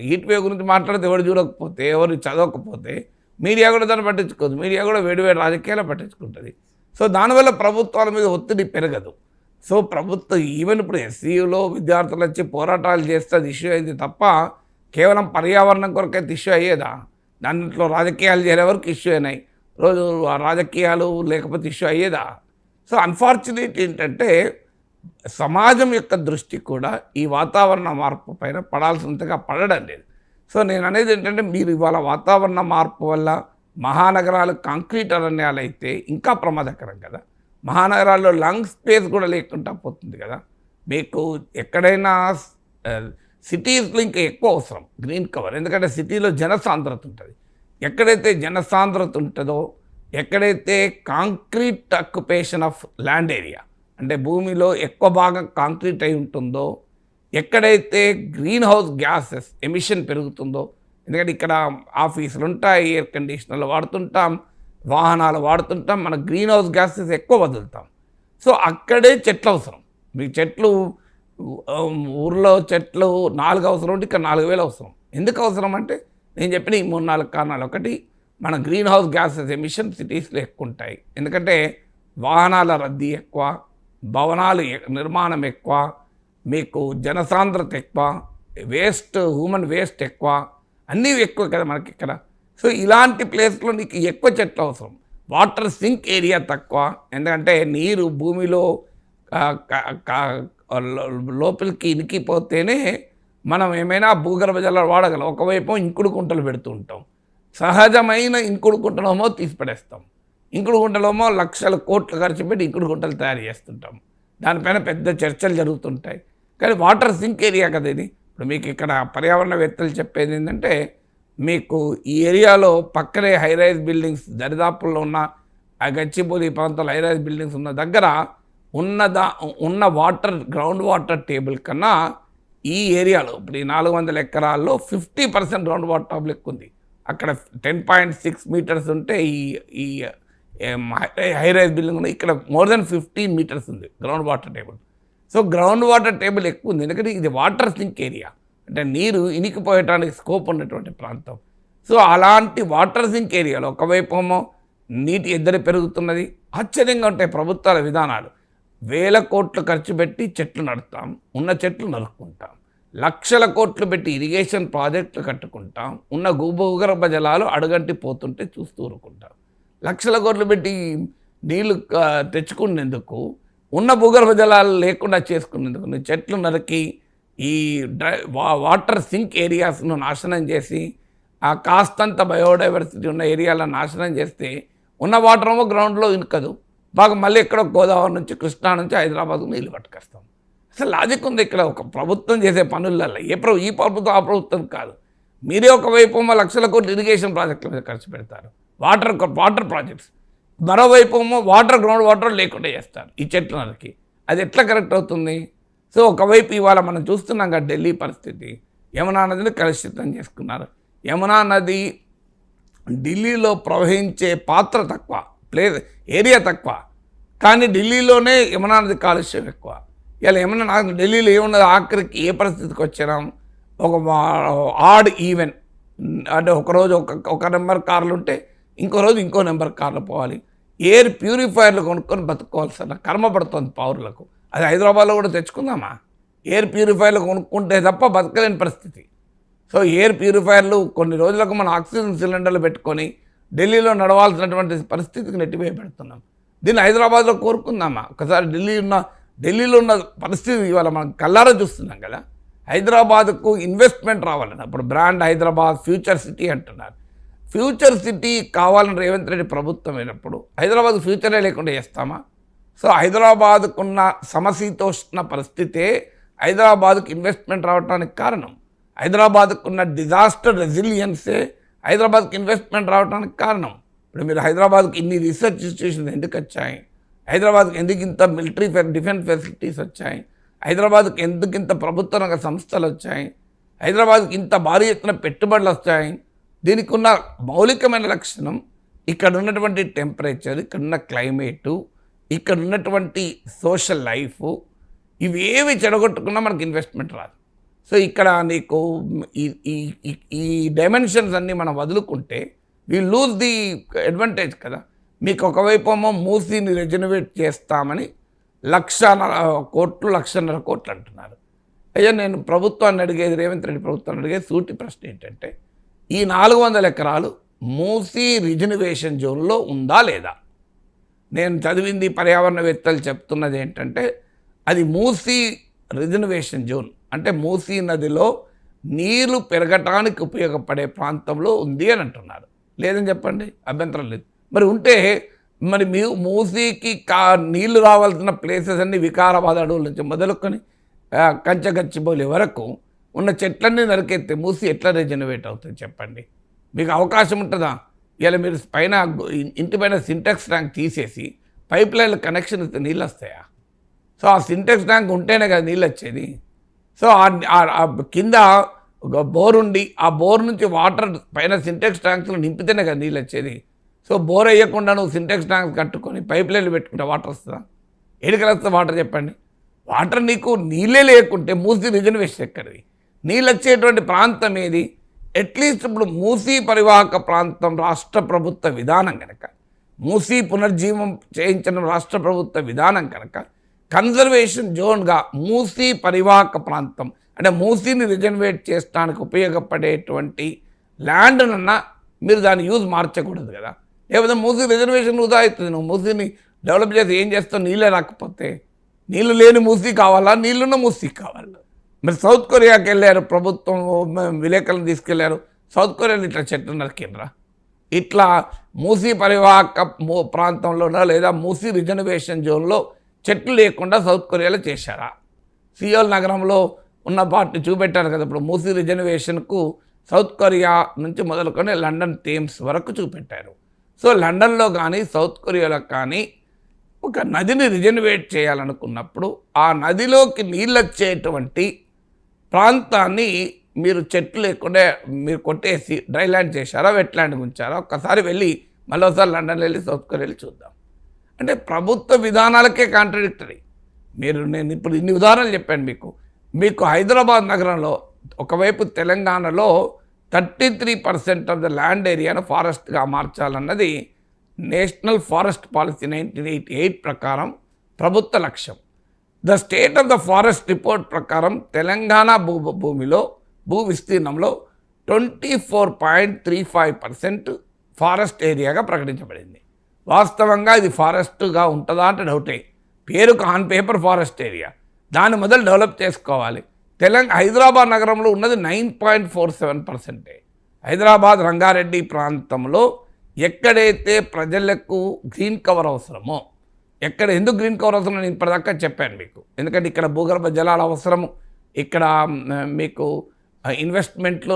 Heat wave గురించి మాట్లాడితే ఎవరు చూడకపోతే, ఎవరు చదవకపోతే మీడియా కూడా దాన్ని పట్టించుకోదు. మీడియా కూడా వేడి రాజకీయాలు పట్టించుకుంటుంది. సో దానివల్ల ప్రభుత్వాల మీద ఒత్తిడి పెరగదు. సో ప్రభుత్వం ఈవెన్ ఇప్పుడు ఎస్సీయూలో విద్యార్థులు వచ్చి పోరాటాలు చేస్తే అది ఇష్యూ అయింది తప్ప కేవలం పర్యావరణం కొరకైతే ఇష్యూ అయ్యేదా? దాంట్లో రాజకీయాలు చేరే వరకు ఇష్యూ అయినాయి. రోజు రాజకీయాలు లేకపోతే ఇష్యూ అయ్యేదా? సో అన్ఫార్చునేట్ ఏంటంటే సమాజం యొక్క దృష్టి కూడా ఈ వాతావరణ మార్పు పైన పడాల్సినంతగా పడడం లేదు. సో నేను అనేది ఏంటంటే మీరు ఇవాళ వాతావరణ మార్పు వల్ల మహానగరాలు కాంక్రీట్ అరణ్యాలు అయితే ఇంకా ప్రమాదకరం కదా. మహానగరాల్లో లంగ్ స్పేస్ కూడా లేకుండా పోతుంది కదా. మీకు ఎక్కడైనా సిటీస్లో ఇంకా ఎక్కువ అవసరం గ్రీన్ కవర్, ఎందుకంటే సిటీలో జనసాంద్రత ఉంటుంది. ఎక్కడైతే జనసాంద్రత ఉంటుందో, ఎక్కడైతే concrete occupation of land area అంటే భూమిలో ఎక్కువ భాగం కాంక్రీట్ అయి ఉంటుందో, ఎక్కడైతే గ్రీన్ హౌస్ గ్యాసెస్ ఎమిషన్ పెరుగుతుందో, ఎందుకంటే ఇక్కడ ఆఫీసులు ఉంటాయి, ఎయిర్ కండిషనర్లు వాడుతుంటాం, వాహనాలు వాడుతుంటాం, మన గ్రీన్ హౌస్ గ్యాసెస్ ఎక్కువ వదులుతాం. సో అక్కడే చెట్లు అవసరం. మీ చెట్లు ఊర్లో చెట్లు 4 అవసరం ఉంటే ఇక్కడ 4000 అవసరం. ఎందుకు అవసరం అంటే నేను చెప్పిన ఈ 3-4 కారణాలు. ఒకటి, మన గ్రీన్ హౌస్ గ్యాసెస్ ఎమిషన్ సిటీస్లో ఎక్కువ ఉంటాయి, ఎందుకంటే వాహనాల రద్దీ ఎక్కువ, భవనాలు నిర్మాణం ఎక్కువ, మీకు జనసాంద్రత ఎక్కువ, హ్యూమన్ వేస్ట్ ఎక్కువ, అన్నీ ఎక్కువ కదా మనకి ఇక్కడ. సో ఇలాంటి ప్లేస్లో నీకు ఎక్కువ చెట్లు అవసరం. వాటర్ సింక్ ఏరియా తక్కువ, ఎందుకంటే నీరు భూమిలో లోపలికి ఇనికిపోతేనే మనం ఏమైనా భూగర్భ జలాలు వాడగలం. ఒకవైపు ఇంకుడు గుంటలు పెడుతూ ఉంటాం, సహజమైన ఇంకుడు గుంటలేమో తీసి పడేస్తాం. ఇంకుడు గుంటలేమో లక్షల కోట్లు ఖర్చు పెట్టి ఇంకుడు గుంటలు తయారు చేస్తుంటాం. దానిపైన పెద్ద చర్చలు జరుగుతుంటాయి. కానీ వాటర్ సింక్ ఏరియా కదా ఇది. ఇప్పుడు మీకు ఇక్కడ పర్యావరణవేత్తలు చెప్పేది ఏంటంటే, మీకు ఈ ఏరియాలో పక్కనే హైరైజ్ బిల్డింగ్స్ దరిదాపుల్లో ఉన్న ఆ గచ్చిబౌలి ప్రాంతాల్లో హైరైజ్ బిల్డింగ్స్ ఉన్న దగ్గర ఉన్న వాటర్ గ్రౌండ్ వాటర్ టేబుల్ కన్నా ఈ ఏరియాలో ఇప్పుడు ఈ 400 ఎకరాల్లో 50% గ్రౌండ్ వాటర్ టేబుల్ ఎక్కువ ఉంది. అక్కడ 10.6 మీటర్స్ ఉంటే ఈ హైరైజ్ బిల్డింగ్ ఉంది, ఇక్కడ మోర్ దెన్ 15 మీటర్స్ ఉంది ground water table. So ground water table ఎక్కువ ఉంది, ఎందుకంటే ఇది వాటర్ సింక్ ఏరియా, అంటే నీరు ఇనికిపోయటానికి స్కోప్ ఉన్నటువంటి ప్రాంతం. సో అలాంటి వాటర్ సింక్ ఏరియాలో ఒకవైపు ఏమో నీటి ఎద్దడి పెరుగుతున్నది. ఆశ్చర్యంగా ఉంటాయి ప్రభుత్వాల విధానాలు. 1000 కోట్లు ఖర్చు పెట్టి చెట్లు నడుస్తాం, ఉన్న చెట్లు నరుక్కుంటాం. లక్షల కోట్లు పెట్టి ఇరిగేషన్ ప్రాజెక్టులు కట్టుకుంటాం, ఉన్న భూగర్భ జలాలు అడుగంటి పోతుంటే చూస్తూ ఊరుకుంటాం. లక్షల కోట్లు పెట్టి నీళ్లు తెచ్చుకునేందుకు, ఉన్న భూగర్భ జలాలు లేకుండా చేసుకునేందుకు చెట్లు నరికి ఈ వాటర్ సింక్ ఏరియాస్ను నాశనం చేసి ఆ కాస్తంత బయోడైవర్సిటీ ఉన్న ఏరియాలను నాశనం చేస్తే ఉన్న వాటర్ ఏమో గ్రౌండ్లో ఇనుకదు, బాగా మళ్ళీ ఎక్కడో గోదావరి నుంచి కృష్ణా నుంచి హైదరాబాద్కు నీళ్ళు పట్టుకొస్తాం. అసలు లాజిక్ ఉంది ఇక్కడ. ఒక ప్రభుత్వం చేసే పనులలో ఈ ప్రభుత్వం ఆ ప్రభుత్వం కాదు. మీరే ఒకవైపు లక్షల కోట్లు ఇరిగేషన్ ప్రాజెక్టుల మీద ఖర్చు పెడతారు, వాటర్ ప్రాజెక్ట్స్, మరోవైపు గ్రౌండ్ వాటర్ లేకుండా చేస్తారు ఈ చెట్లు నరికి. అది ఎట్లా కరెక్ట్ అవుతుంది? సో ఒకవైపు ఇవాళ మనం చూస్తున్నాం కదా ఢిల్లీ పరిస్థితి, యమునా నదిని కలుషితం చేసుకున్నారు. యమునా నది ఢిల్లీలో ప్రవహించే పాత్ర తక్కువ, ఏరియా తక్కువ, కానీ ఢిల్లీలోనే యమునా నది కాలుష్యం ఎక్కువ. ఇలా యమునా ఢిల్లీలో ఏమున్నది, ఆఖరికి ఏ పరిస్థితికి వచ్చినాం, ఒక ఆడ్ ఈవెన్ అంటే ఒకరోజు ఒక నెంబర్ కార్లు ఉంటే ఇంకో రోజు ఇంకో నెంబర్ కార్లు పోవాలి. ఎయిర్ ప్యూరిఫైయర్లు కొనుక్కొని బతుకోవాల్సిన కర్మ పడుతుంది పౌరులకు. అది హైదరాబాద్లో కూడా తెచ్చుకుందామా? ఎయిర్ ప్యూరిఫైయర్లు కొనుక్కుంటే తప్ప బతకలేని పరిస్థితి. సో ఎయిర్ ప్యూరిఫైయర్లు కొన్ని రోజులకు మనం ఆక్సిజన్ సిలిండర్లు పెట్టుకొని ఢిల్లీలో నడవాల్సినటువంటి పరిస్థితికి నెట్టివేయబెడుతున్నాం. దీన్ని హైదరాబాద్లో కోరుకుందామా? ఒకసారి ఢిల్లీలో ఉన్న పరిస్థితి ఇవాళ మనం కళ్ళారా చూస్తున్నాం కదా. హైదరాబాద్కు ఇన్వెస్ట్మెంట్ రావాలని ఇప్పుడు బ్రాండ్ హైదరాబాద్ ఫ్యూచర్ సిటీ అంటున్నారు. ఫ్యూచర్ సిటీ కావాలని రేవంత్ రెడ్డి ప్రభుత్వం అయినప్పుడు హైదరాబాద్ ఫ్యూచరే లేకుండా చేస్తామా? సో హైదరాబాద్కున్న సమశీతోష్ణ పరిస్థితే హైదరాబాద్కు ఇన్వెస్ట్మెంట్ రావడానికి కారణం. హైదరాబాద్కున్న డిజాస్టర్ రెసిలియన్సే హైదరాబాద్కి ఇన్వెస్ట్మెంట్ రావడానికి కారణం. ఇప్పుడు మీరు హైదరాబాద్కి ఇన్ని రీసెర్చ్ ఇన్స్టిట్యూషన్స్ ఎందుకు వచ్చాయి? హైదరాబాద్కి ఎందుకు ఇంత మిలిటరీ డిఫెన్స్ ఫెసిలిటీస్ వచ్చాయి? హైదరాబాద్కి ఎందుకు ఇంత ప్రభుత్వ రంగ సంస్థలు వచ్చాయి? హైదరాబాద్కి ఇంత భారీ ఎత్తున పెట్టుబడులు వచ్చాయి? దీనికి ఉన్న మౌలికమైన లక్షణం ఇక్కడ ఉన్నటువంటి టెంపరేచర్, ఇక్కడున్న క్లైమేటు, ఇక్కడ ఉన్నటువంటి సోషల్ లైఫ్, ఇవేవి చెడగొట్టుకున్నా మనకి ఇన్వెస్ట్మెంట్ రాదు. సో ఇక్కడ నీకు ఈ ఈ ఈ ఈ డైమెన్షన్స్ అన్నీ మనం వదులుకుంటే వీ లూజ్ ది అడ్వాంటేజ్ కదా. మీకు ఒకవైపు ఏమో మూసీని రెజనరేట్ చేస్తామని 1,50,000 కోట్లు 1,50,000 కోట్లు అంటున్నారు. అయ్యా నేను ప్రభుత్వాన్ని అడిగేది, రేవంత్ రెడ్డి ప్రభుత్వాన్ని అడిగేది సూటి ప్రశ్న ఏంటంటే, ఈ 400 ఎకరాలు మూసీ రిజర్వేషన్ జోన్లో ఉందా లేదా? నేను చదివింది పర్యావరణవేత్తలు చెప్తున్నది ఏంటంటే, అది మూసీ రిజర్వేషన్ జోన్ అంటే మూసీ నదిలో నీళ్లు పెరగటానికి ఉపయోగపడే ప్రాంతంలో ఉంది అని అంటున్నారు. లేదని చెప్పండి, అభ్యంతరం లేదు. మరి ఉంటే మరి మూసీకి నీళ్లు రావాల్సిన ప్లేసెస్ అన్ని వికారాబాద్ అడవుల నుంచి మొదలుకొని కంచగచ్చిబౌలి వరకు ఉన్న చెట్లన్నీ నరికెత్తే మూసీ ఎట్లా రిజనరేట్ అవుతుంది చెప్పండి? మీకు అవకాశం ఉంటుందా? ఇలా మీరు పైన ఇంటి పైన సింటెక్స్ ట్యాంక్ తీసేసి పైప్ లైన్ల కనెక్షన్ ఇస్తే నీళ్ళు వస్తాయా? సో ఆ సింటెక్స్ ట్యాంక్ ఉంటేనే కదా నీళ్ళు వచ్చేది. సో కింద ఒక బోర్ ఉండి ఆ బోర్ నుంచి వాటర్ పైన సింటెక్స్ ట్యాంక్స్లో నింపితేనే కదా నీళ్ళు వచ్చేది. సో బోర్ వేయకుండా నువ్వు సింటెక్స్ ట్యాంక్స్ కట్టుకొని పైప్ లైన్లు పెట్టుకుంటే వాటర్ వస్తుందా? ఎడికలు వస్తే వాటర్ చెప్పండి? వాటర్ నీకు నీళ్ళే లేకుంటే మూసీ రిజర్వేషన్ ఎక్కడిది? నీళ్ళు వచ్చేటువంటి ప్రాంతం ఏది? అట్లీస్ట్ ఇప్పుడు మూసీ పరివాహక ప్రాంతం రాష్ట్ర ప్రభుత్వ విధానం కనుక, మూసీ పునర్జీవం చేయించడం రాష్ట్ర ప్రభుత్వ విధానం కనుక, కన్జర్వేషన్ జోన్గా మూసీ పరివాహక ప్రాంతం అంటే మూసీని రిజర్వేట్ చేయడానికి ఉపయోగపడేటువంటి ల్యాండ్నన్నా మీరు దాని యూజ్ మార్చకూడదు కదా. లేకపోతే మూసీ రిజర్వేషన్ వృధా అవుతుంది. నువ్వు మూసీని డెవలప్ చేసి ఏం చేస్తావు? నీళ్ళే రాకపోతే. నీళ్ళు లేని మూసీ కావాలా, నీళ్ళున్న మూసీ కావాలా? మరి సౌత్ కొరియాకి వెళ్ళారు, ప్రభుత్వం విలేకరులను తీసుకెళ్లారు. సౌత్ కొరియాలో ఇట్లా చెట్లు నరికినరా? ఇట్లా మూసీ పరివాహక ప్రాంతంలోనో లేదా మూసీ రిజర్వేషన్ జోన్లో చెట్లు లేకుండా సౌత్ కొరియాలో చేశారా? సియోల్ నగరంలో ఉన్న పార్టీ చూపెట్టారు కదా. ఇప్పుడు మూసీ రిజర్వేషన్కు సౌత్ కొరియా నుంచి మొదలుకొని లండన్ థేమ్స్ వరకు చూపెట్టారు. సో లండన్లో కానీ సౌత్ కొరియాలో కానీ ఒక నదిని రిజర్వేట్ చేయాలనుకున్నప్పుడు ఆ నదిలోకి నీళ్ళు వచ్చేటువంటి ప్రాంతాన్ని మీరు చెట్లు లేకుండా మీరు కొట్టేసి డ్రై ల్యాండ్ చేశారా, వెట్ ల్యాండ్ ఉంచారా? ఒక్కసారి వెళ్ళి మళ్ళీ ఒకసారి లండన్ వెళ్ళి సౌత్ కొరియా వెళ్ళి చూద్దాం. అంటే ప్రభుత్వ విధానాలకే కాంట్రడిక్టరీ. నేను ఇప్పుడు ఇన్ని ఉదాహరణలు చెప్పాను మీకు హైదరాబాద్ నగరంలో ఒకవైపు తెలంగాణలో 33% ఆఫ్ ద ల్యాండ్ ఏరియాను ఫారెస్ట్గా మార్చాలన్నది నేషనల్ ఫారెస్ట్ పాలసీ 1988 ప్రకారం ప్రభుత్వ లక్ష్యం. The state of the forest report ప్రకారం తెలంగాణ భూమిలో భూ విస్తీర్ణంలో 24.35% ఫారెస్ట్ ఏరియాగా ప్రకటించబడింది. వాస్తవంగా ఇది ఫారెస్ట్గా ఉంటుందా అంటే డౌటే. పేరుకు ఆన్ పేపర్ ఫారెస్ట్ ఏరియా, దాన్ని మొదలు డెవలప్ చేసుకోవాలి. హైదరాబాద్ నగరంలో ఉన్నది 9.47%. హైదరాబాద్ రంగారెడ్డి ప్రాంతంలో ఎక్కడైతే ప్రజలకు గ్రీన్ కవర్ అవసరమో, ఎందుకు గ్రీన్ కవర్ అవసరం నేను ఇప్పటిదాకా చెప్పాను మీకు. ఎందుకంటే ఇక్కడ భూగర్భ జలాల అవసరము, ఇక్కడ మీకు ఇన్వెస్ట్మెంట్లు